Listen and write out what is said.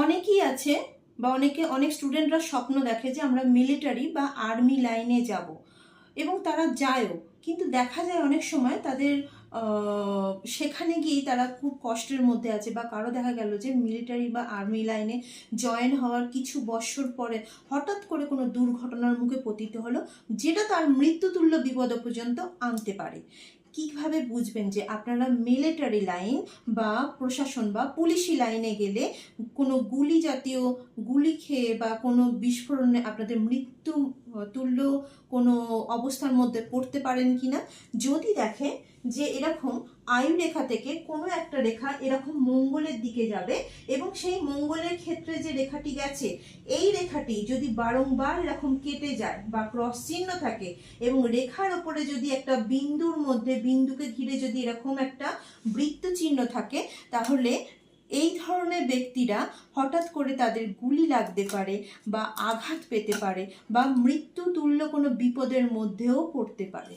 অনেকেই আছে বা অনেক স্টুডেন্টরা স্বপ্ন দেখে যে আমরা মিলিটারি বা আর্মি লাইনে যাব, এবং তারা যায়ও, কিন্তু দেখা যায় অনেক সময় তাদের সেখানে গিয়েই তারা খুব কষ্টের মধ্যে আছে, বা কারো দেখা গেল যে মিলিটারি বা আর্মি লাইনে জয়েন হওয়ার কিছু বছর পরে হঠাৎ করে কোনো দুর্ঘটনার মুখে পতিত হলো, যেটা তার মৃত্যুতুল্য বিপদ পর্যন্ত আনতে পারে। কিভাবে বুঝবেন যে আপনারা মিলিটারি লাইন বা প্রশাসন বা পুলিশি লাইনে গেলে কোনো গুলি জাতীয় গুলি খেয়ে বা কোনো বিস্ফোরণে আপনাদের মৃত্যু তুল্য কোনো অবস্থার মধ্যে পড়তে পারেন কিনা? যদি দেখে যে এরকম আয়ু রেখা থেকে কোনো একটা রেখা এরকম মঙ্গলের দিকে যাবে, এবং সেই মঙ্গলের ক্ষেত্রে যে রেখাটি গেছে এই রেখাটি যদি বারংবার এরকম কেটে যায় বা ক্রস চিহ্ন থাকে, এবং রেখার ওপরে যদি একটা বিন্দুর মধ্যে বিন্দুকে ঘিরে যদি এরকম একটা বৃত্ত চিহ্ন থাকে, তাহলে এই ধরনের ব্যক্তিরা হঠাৎ করে তাদের গুলি লাগতে পারে বা আঘাত পেতে পারে বা মৃত্যু তুল্য কোনো বিপদের মধ্যেও পড়তে পারে।